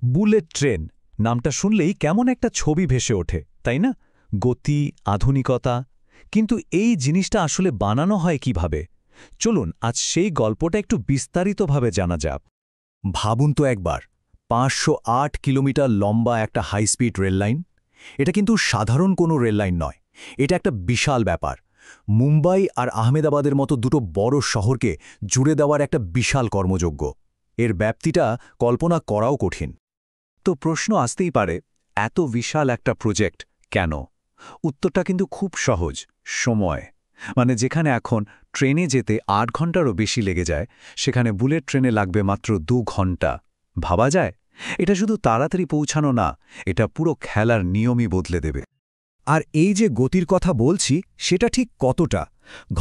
Bullet train নামটা শুনলেই কেমন একটা ছবি ভেসে ওঠে তাই না? গতি, আধুনিকতা। কিন্তু এই জিনিসটা আসলে বানানো হয় কিভাবে? চলুন আজ সেই গল্পটা একটু বিস্তারিতভাবে জানা যাক। ভাবুন তো একবার ৫০৮ কিলোমিটার লম্বা একটা হাই স্পিড রেললাইন। এটা কিন্তু সাধারণ কোনো রেললাইন নয়, এটা একটা বিশাল ব্যাপার। মুম্বাই আর আহমেদাবাদের মতো দুটো বড় শহরকে জুড়ে দেওয়ার একটা বিশাল কর্মযজ্ঞ। এর ব্যাপ্তিটা কল্পনা করাও কঠিন। তো প্রশ্ন আসতেই পারে, এত বিশাল একটা প্রজেক্ট কেন? উত্তরটা কিন্তু খুব সহজ, সময়। মানে যেখানে এখন ট্রেনে যেতে ৮ ঘন্টারও বেশি লেগে যায়, সেখানে বুলেট ট্রেনে লাগবে মাত্র ২ ঘন্টা। ভাবা যায়? এটা শুধু তাড়াতাড়ি পৌঁছানো না, এটা পুরো খেলার নিয়মই বদলে দেবে। আর এই যে গতির কথা বলছি, সেটা ঠিক কতটা?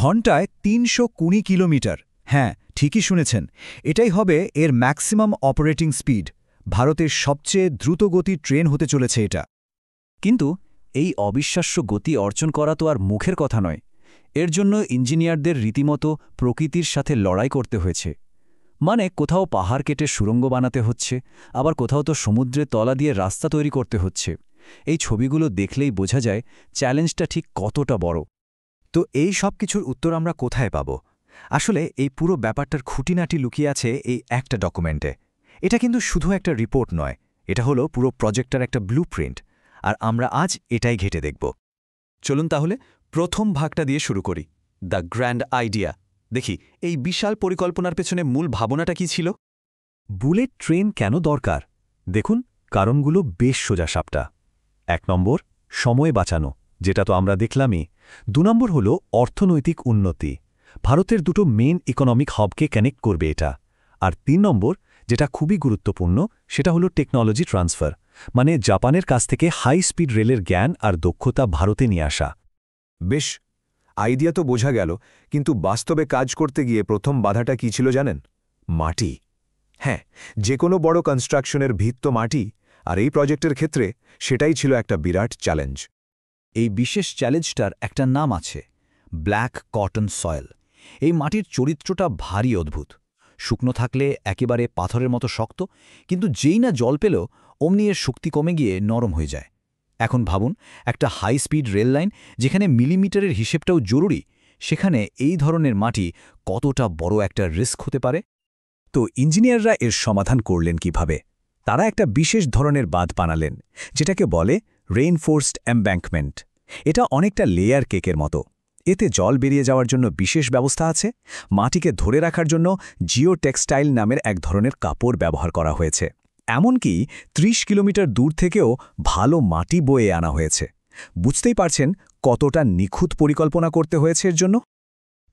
ঘণ্টায় ৩২০ কিলোমিটার। হ্যাঁ, ঠিকই শুনেছেন, এটাই হবে এর ম্যাক্সিমাম অপারেটিং স্পিড। ভারতের সবচেয়ে দ্রুতগতির ট্রেন হতে চলেছে এটা। কিন্তু এই অবিশ্বাস্য গতি অর্জন করা তো আর মুখের কথা নয়। এর জন্য ইঞ্জিনিয়ারদের রীতিমতো প্রকৃতির সাথে লড়াই করতে হয়েছে। মানে কোথাও পাহাড় কেটে সুড়ঙ্গ বানাতে হচ্ছে, আবার কোথাও তো সমুদ্রের তলা দিয়ে রাস্তা তৈরি করতে হচ্ছে। এই ছবিগুলো দেখলেই বোঝা যায় চ্যালেঞ্জটা ঠিক কতটা বড়। তো এই সব কিছুর উত্তর আমরা কোথায় পাব? আসলে এই পুরো ব্যাপারটার খুঁটিনাটি লুকিয়ে আছে এই একটা ডকুমেন্টে। এটা কিন্তু শুধু একটা রিপোর্ট নয়, এটা হলো পুরো প্রজেক্টটার একটা ব্লুপ্রিন্ট। আর আমরা আজ এটাই ঘেঁটে দেখব। চলুন তাহলে প্রথম ভাগটা দিয়ে শুরু করি, দ্য গ্র্যান্ড আইডিয়া। দেখি এই বিশাল পরিকল্পনার পেছনে মূল ভাবনাটা কি ছিল। বুলেট ট্রেন কেন দরকার? দেখুন, কারণগুলো বেশ সোজাসাপটা। ১ নম্বর, সময় বাঁচানো, যেটা তো আমরা দেখলামই। ২ নম্বর হল অর্থনৈতিক উন্নতি। ভারতের দুটো মেন ইকোনমিক হাবকে কানেক্ট করবে এটা। আর ৩ নম্বর, যেটা খুবই গুরুত্বপূর্ণ, সেটা হলো টেকনোলজি ট্রান্সফার, মানে জাপানের কাছ থেকে হাই স্পিড রেলের জ্ঞান আর দক্ষতা ভারতে নিয়ে আসা। বেশ, আইডিয়া তো বোঝা গেল, কিন্তু বাস্তবে কাজ করতে গিয়ে প্রথম বাধাটা কি ছিল জানেন? মাটি। হ্যাঁ, যে কোনো বড় কনস্ট্রাকশনের ভিত তো মাটি, আর এই প্রজেক্টের ক্ষেত্রে সেটাই ছিল একটা বিরাট চ্যালেঞ্জ। এই বিশেষ চ্যালেঞ্জটার একটা নাম আছে, ব্ল্যাক কটন সয়েল। এই মাটির চরিত্রটা ভারী অদ্ভুত। শুকনো থাকলে একেবারে পাথরের মতো শক্ত, কিন্তু যেই না জল পেল অমনি এর শক্তি কমে গিয়ে নরম হয়ে যায়। এখন ভাবুন, একটা হাই স্পিড রেল লাইন যেখানে মিলিমিটারের হিসেবটাও জরুরি, সেখানে এই ধরনের মাটি কতটা বড় একটা রিস্ক হতে পারে। তো ইঞ্জিনিয়াররা এর সমাধান করলেন কিভাবে? তারা একটা বিশেষ ধরনের বাঁধ বানালেন, যেটাকে বলে রেইনফোর্সড এমব্যাঙ্কমেন্ট। এটা অনেকটা লেয়ার কেকের মতো। এতে জল বেরিয়ে যাওয়ার জন্য বিশেষ ব্যবস্থা আছে। মাটিকে ধরে রাখার জন্য জিও টেক্সটাইল নামের এক ধরনের কাপড় ব্যবহার করা হয়েছে। এমনকি ৩০ কিলোমিটার দূর থেকেও ভালো মাটি বয়ে আনা হয়েছে। বুঝতেই পারছেন কতটা নিখুঁত পরিকল্পনা করতে হয়েছে এর জন্য।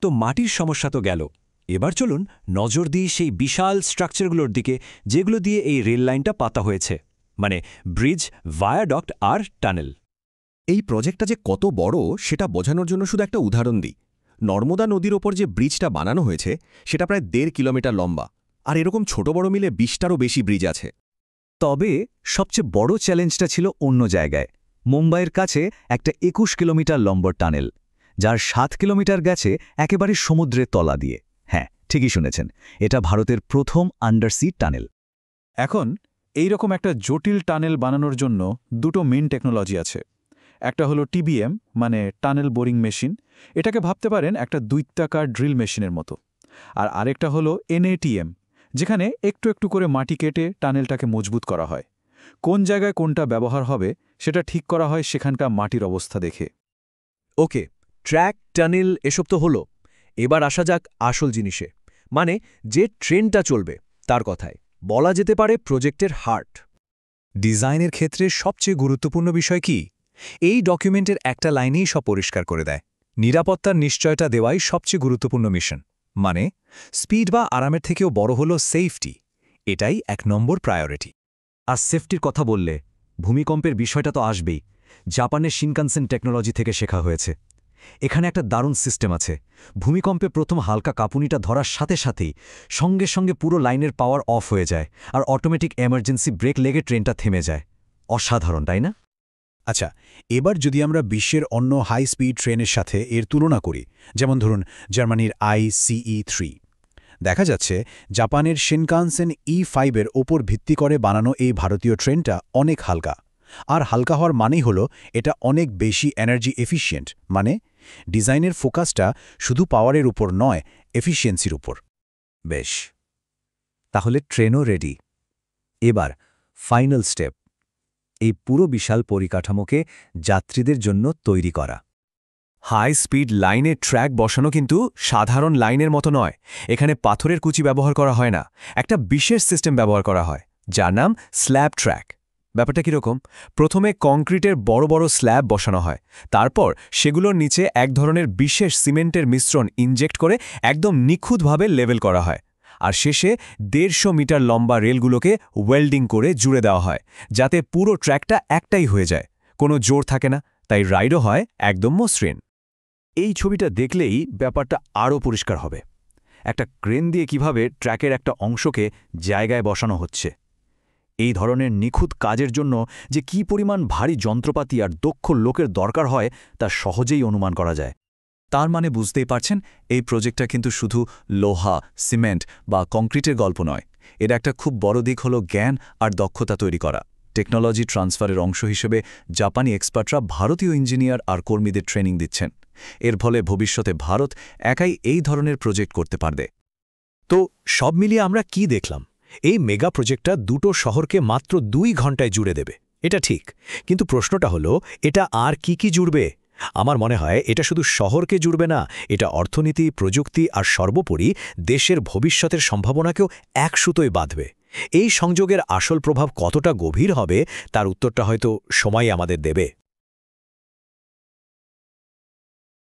তো মাটির সমস্যা তো গেল, এবার চলুন নজর দিই সেই বিশাল স্ট্রাকচারগুলোর দিকে, যেগুলো দিয়ে এই রেল লাইনটা পাতা হয়েছে, মানে ব্রিজ, ভায়াডক্ট আর টানেল। এই প্রজেক্টটা যে কত বড় সেটা বোঝানোর জন্য শুধু একটা উদাহরণ দিই। নর্মদা নদীর ওপর যে ব্রিজটা বানানো হয়েছে সেটা প্রায় ১.৫ কিলোমিটার লম্বা, আর এরকম ছোট বড় মিলে ২০টারও বেশি ব্রিজ আছে। তবে সবচেয়ে বড় চ্যালেঞ্জটা ছিল অন্য জায়গায়, মুম্বাইয়ের কাছে একটা ২১ কিলোমিটার লম্বা টানেল, যার ৭ কিলোমিটার গেছে একেবারে সমুদ্রের তলা দিয়ে। হ্যাঁ, ঠিকই শুনেছেন, এটা ভারতের প্রথম আন্ডারসি টানেল। এখন এই রকম একটা জটিল টানেল বানানোর জন্য দুটো মেইন টেকনোলজি আছে। একটা হলো টিবিএম, মানে টানেল বোরিং মেশিন। এটাকে ভাবতে পারেন একটা দৈত্যাকার ড্রিল মেশিনের মতো। আর আরেকটা হলো এনএটিএম, যেখানে একটু একটু করে মাটি কেটে টানেলটাকে মজবুত করা হয়। কোন জায়গায় কোনটা ব্যবহার হবে সেটা ঠিক করা হয় সেখানকার মাটির অবস্থা দেখে। ওকে, ট্র্যাক, টানেল এসব তো হলো। এবার আসা যাক আসল জিনিসে, মানে যে ট্রেনটা চলবে তার কথায়। বলা যেতে পারে প্রজেক্টের হার্ট। ডিজাইনের ক্ষেত্রে সবচেয়ে গুরুত্বপূর্ণ বিষয় কি? এই ডকুমেন্টের একটা লাইনেই সব পরিষ্কার করে দেয়। নিরাপত্তার নিশ্চয়তা দেওয়াই সবচেয়ে গুরুত্বপূর্ণ মিশন। মানে স্পিড বা আরামের থেকেও বড় হলো সেফটি। এটাই ১ নম্বর প্রায়োরিটি। আর সেফটির কথা বললে ভূমিকম্পের বিষয়টা তো আসবেই। জাপানের শিনকানসেন টেকনোলজি থেকে শেখা হয়েছে। এখানে একটা দারুণ সিস্টেম আছে। ভূমিকম্পে প্রথম হালকা কাঁপুনিটা ধরার সাথে সাথেই সঙ্গে সঙ্গে পুরো লাইনের পাওয়ার অফ হয়ে যায়, আর অটোমেটিক এমার্জেন্সি ব্রেক লেগে ট্রেনটা থেমে যায়। অসাধারণ, তাই না? আচ্ছা, এবার যদি আমরা বিশ্বের অন্য হাই স্পিড ট্রেনের সাথে এর তুলনা করি, যেমন ধরুন জার্মানির ICE3, দেখা যাচ্ছে জাপানের শিনকানসেন E5-এর ওপর ভিত্তি করে বানানো এই ভারতীয় ট্রেনটা অনেক হালকা। আর হালকা হওয়ার মানেই হলো এটা অনেক বেশি এনার্জি এফিশিয়েন্ট, মানে ডিজাইনের ফোকাসটা শুধু পাওয়ারের উপর নয়, এফিশিয়েন্সির উপর। বেশ, তাহলে ট্রেনও রেডি। এবার ফাইনাল স্টেপ, এই পুরো বিশাল পরিকাঠামোকে যাত্রীদের জন্য তৈরি করা। হাই স্পিড লাইনের ট্র্যাক বসানো কিন্তু সাধারণ লাইনের মতো নয়। এখানে পাথরের কুচি ব্যবহার করা হয় না, একটা বিশেষ সিস্টেম ব্যবহার করা হয় যার নাম স্ল্যাব ট্র্যাক। ব্যাপারটা কীরকম? প্রথমে কংক্রিটের বড় বড় স্ল্যাব বসানো হয়, তারপর সেগুলোর নিচে এক ধরনের বিশেষ সিমেন্টের মিশ্রণ ইনজেক্ট করে একদম নিখুঁতভাবে লেভেল করা হয়, আর শেষে 150 মিটার লম্বা রেলগুলোকে ওয়েল্ডিং করে জুড়ে দেওয়া হয়, যাতে পুরো ট্র্যাকটা একটাই হয়ে যায়, কোনো জোর থাকে না, তাই রাইডও হয় একদম মসৃণ। এই ছবিটা দেখলেই ব্যাপারটা আরও পরিষ্কার হবে। একটা ক্রেন দিয়ে কিভাবে ট্র্যাকের একটা অংশকে জায়গায় বসানো হচ্ছে। এই ধরনের নিখুঁত কাজের জন্য যে কী পরিমাণ ভারী যন্ত্রপাতি আর দক্ষ লোকের দরকার হয় তা সহজেই অনুমান করা যায়। তার মানে বুঝতেই পারছেন, এই প্রজেক্টটা কিন্তু শুধু লোহা, সিমেন্ট বা কংক্রিটের গল্প নয়। এর একটা খুব বড় দিক হলো জ্ঞান আর দক্ষতা তৈরি করা। টেকনোলজি ট্রান্সফারের অংশ হিসেবে জাপানি এক্সপার্টরা ভারতীয় ইঞ্জিনিয়ার আর কর্মীদের ট্রেনিং দিচ্ছেন। এর ফলে ভবিষ্যতে ভারত একাই এই ধরনের প্রজেক্ট করতে পারবে। তো সব মিলিয়ে আমরা কি দেখলাম? এই মেগা প্রজেক্টটা দুটো শহরকে মাত্র 2 ঘন্টায় জুড়ে দেবে, এটা ঠিক। কিন্তু প্রশ্নটা হলো, এটা আর কি জুড়বে? আমার মনে হয় এটা শুধু শহরকে জুড়বে না, এটা অর্থনীতি, প্রযুক্তি আর সর্বোপরি দেশের ভবিষ্যতের সম্ভাবনাকেও এক সুতোয় বাঁধবে। এই সংযোগের আসল প্রভাব কতটা গভীর হবে তার উত্তরটা হয়তো সময়ই আমাদের দেবে।